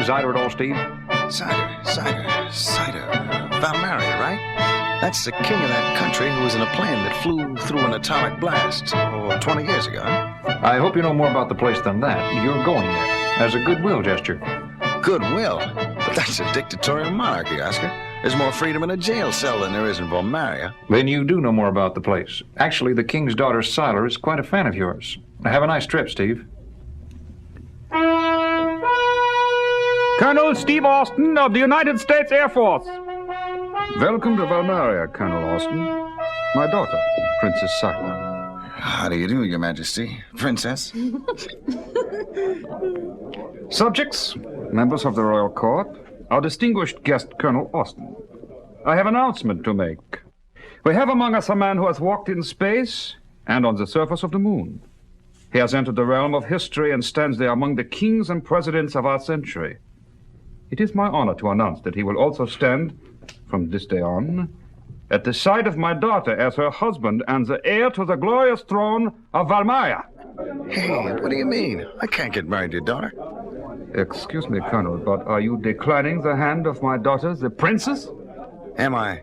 Zyder at all, Steve? Zyder. Valmaria, right? That's the king of that country who was in a plane that flew through an atomic blast 20 years ago, huh? I hope you know more about the place than that. You're going there as a goodwill gesture. Goodwill? But that's a dictatorial monarchy, Oscar. There's more freedom in a jail cell than there is in Valmaria. Then you do know more about the place. Actually, the king's daughter, Siler, is quite a fan of yours. Have a nice trip, Steve. Colonel Steve Austin of the United States Air Force. Welcome to Valmaria, Colonel Austin. My daughter, Princess Siler. How do you do, Your Majesty? Princess? Subjects, members of the royal court, our distinguished guest, Colonel Austin. I have an announcement to make. We have among us a man who has walked in space and on the surface of the moon. He has entered the realm of history and stands there among the kings and presidents of our century. It is my honor to announce that he will also stand, from this day on, at the side of my daughter as her husband and the heir to the glorious throne of Valmaria. Hey, what do you mean? I can't get married to your daughter. Excuse me, Colonel, but are you declining the hand of my daughter, the princess? Am I?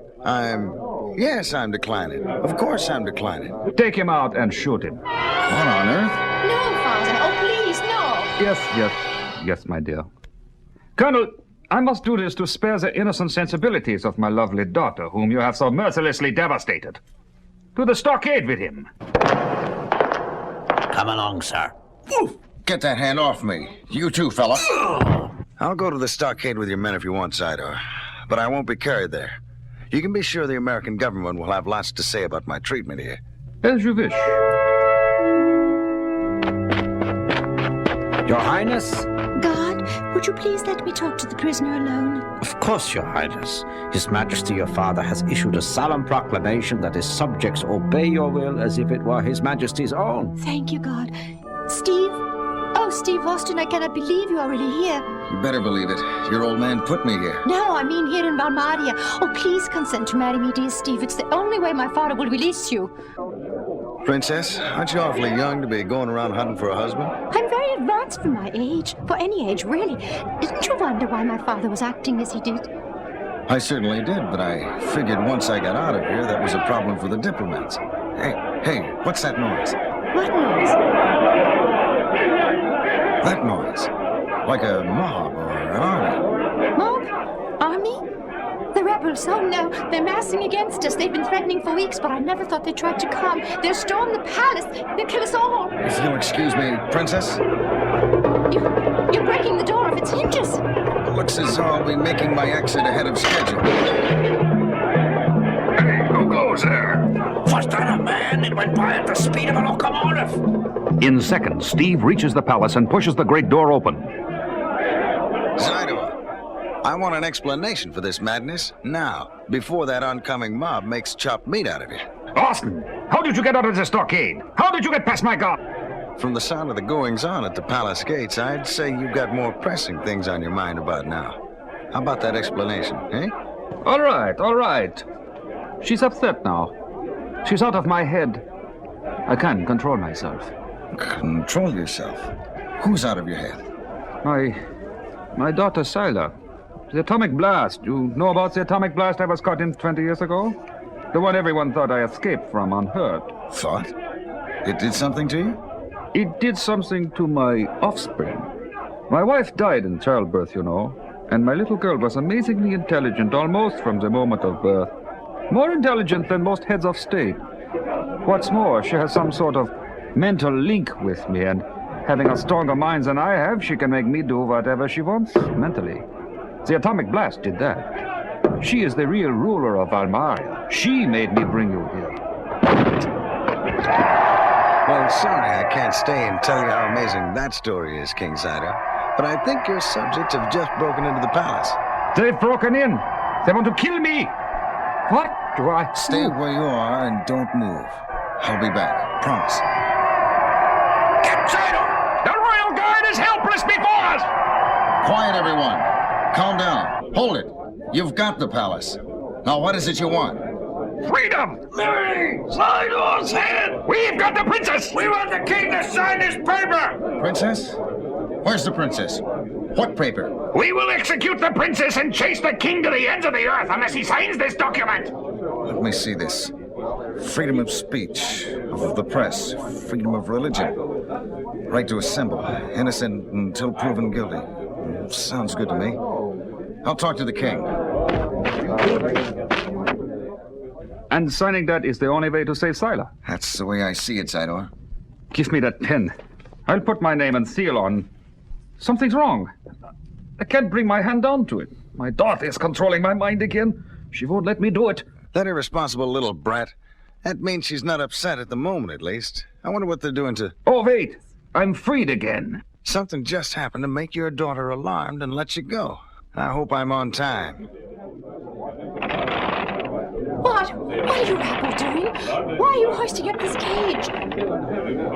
Yes, I'm declining. Of course I'm declining. Take him out and shoot him. What on earth? No, Father. Oh, please, no. Yes, my dear. Colonel, I must do this to spare the innocent sensibilities of my lovely daughter, whom you have so mercilessly devastated. To the stockade with him. Come along, sir. Get that hand off me. You too, fella. I'll go to the stockade with your men if you want, Zyder. But I won't be carried there. You can be sure the American government will have lots to say about my treatment here. As you wish. Your Highness? God, would you please let me talk to the prisoner alone? Of course, Your Highness. His Majesty your father has issued a solemn proclamation that his subjects obey your will as if it were His Majesty's own. Thank you, God. Steve? Oh, Steve Austin, I cannot believe you are really here. You better believe it. Your old man put me here. No, I mean here in Valmaria. Oh, please consent to marry me, dear Steve. It's the only way my father will release you. Princess, aren't you awfully young to be going around hunting for a husband? I'm very advanced for my age. For any age, really. Didn't you wonder why my father was acting as he did? I certainly did, but I figured once I got out of here, that was a problem for the diplomats. Hey, what's that noise? What noise? That noise. Like a mob or an army. Mob? Army? The rebels. Oh, no. They're massing against us. They've been threatening for weeks, but I never thought they tried to come. They'll storm the palace. They'll kill us all. If you'll excuse me, Princess. You're breaking the door off its hinges. Looks as though I'll be making my exit ahead of schedule. Hey, who goes there? Was that a man? It went by at the speed of a locomotive. In seconds, Steve reaches the palace and pushes the great door open. Zyder, I want an explanation for this madness now, before that oncoming mob makes chopped meat out of you. Austin, how did you get out of the stockade? How did you get past my guard? From the sound of the goings-on at the palace gates, I'd say you've got more pressing things on your mind about now. How about that explanation, eh? All right. She's upset now. She's out of my head. I can't control myself. Control yourself? Who's out of your head? My daughter, Siler. The atomic blast. You know about the atomic blast I was caught in 20 years ago? The one everyone thought I escaped from unhurt. Thought? It did something to you? It did something to my offspring. My wife died in childbirth, you know, and my little girl was amazingly intelligent almost from the moment of birth. More intelligent than most heads of state. What's more, she has some sort of mental link with me, and having a stronger mind than I have, she can make me do whatever she wants mentally. The atomic blast did that. She is the real ruler of Valmaria. She made me bring you here. Well, sorry I can't stay and tell you how amazing that story is, King Zyder. But I think your subjects have just broken into the palace. They've broken in. They want to kill me. What do I... Stay where you are and don't move. I'll be back. Promise. Get Zyder! The royal guard is helpless before us! Quiet, everyone. Calm down. Hold it. You've got the palace. Now, what is it you want? Freedom! Mary! Zyder's head! We've got the princess! We want the king to sign this paper! Princess? Where's the princess? What paper? We will execute the princess and chase the king to the ends of the earth unless he signs this document. Let me see this. Freedom of speech, of the press, freedom of religion, right to assemble, innocent until proven guilty. Sounds good to me. I'll talk to the king. And signing that is the only way to save Sila. That's the way I see it, Zidor. Give me that pen. I'll put my name and seal on. Something's wrong. I can't bring my hand down to it. My daughter is controlling my mind again. She won't let me do it. That irresponsible little brat. That means she's not upset at the moment, at least. I wonder what they're doing to... Oh, wait. I'm freed again. Something just happened to make your daughter alarmed and let you go. I hope I'm on time. What? What are you rabble doing? Why are you hoisting up this cage?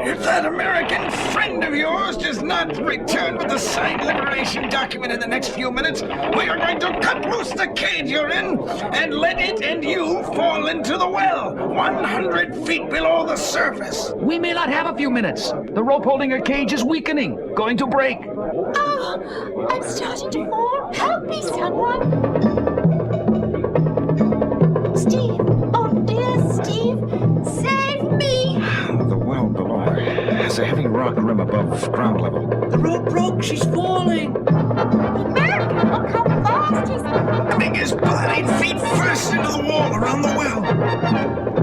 If that American friend of yours does not return with the signed liberation document in the next few minutes, we are going to cut loose the cage you're in and let it and you fall into the well, 100 feet below the surface. We may not have a few minutes. The rope holding her cage is weakening, going to break. Oh, I'm starting to fall. Help me, someone. Steve! Oh, dear Steve! Save me! The well below her has a heavy rock rim above ground level. The rope broke. She's falling. American, look how fast he's... Putting his body feet first into the wall around the well.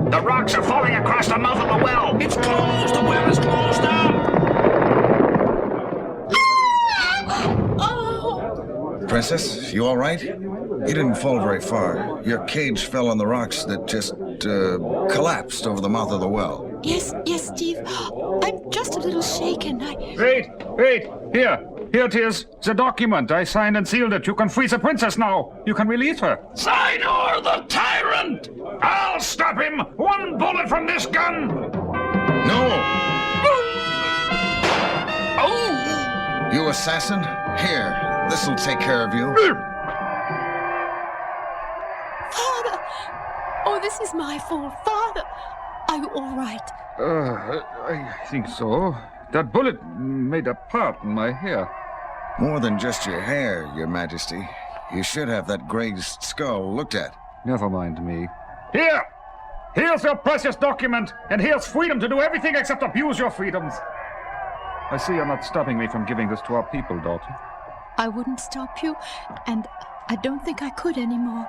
The rocks are falling across the mouth of the well. It's closed. The well is closed down. Oh! Princess, you all right? You didn't fall very far. Your cage fell on the rocks that just collapsed over the mouth of the well. Yes, Steve. I'm just a little shaken. Wait. Here it is. The document. I signed and sealed it. You can free the princess now. You can release her. Zidor the tyrant! I'll stop him. One bullet from this gun. No! Oh! You assassin? Here, this'll take care of you. Father! Oh, this is my fault. Father! Are you all right? I think so. That bullet made a part in my hair. More than just your hair, Your Majesty. You should have that grazed skull looked at. Never mind me. Here's your precious document, and here's freedom to do everything except abuse your freedoms. I see you're not stopping me from giving this to our people, daughter. I wouldn't stop you, and I don't think I could anymore.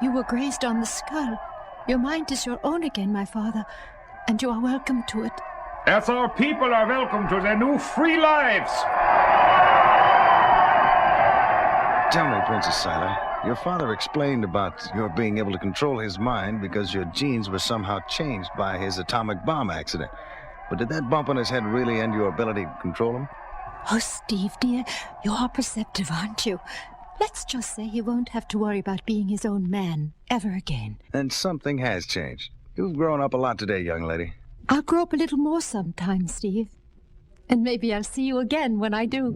You were grazed on the skull. Your mind is your own again, my father, and you are welcome to it. As our people are welcome to their new free lives. Tell me, Princess Sila, your father explained about your being able to control his mind because your genes were somehow changed by his atomic bomb accident. But did that bump on his head really end your ability to control him? Oh, Steve, dear, you are perceptive, aren't you? Let's just say he won't have to worry about being his own man ever again. Then something has changed. You've grown up a lot today, young lady. I'll grow up a little more sometime, Steve. And maybe I'll see you again when I do.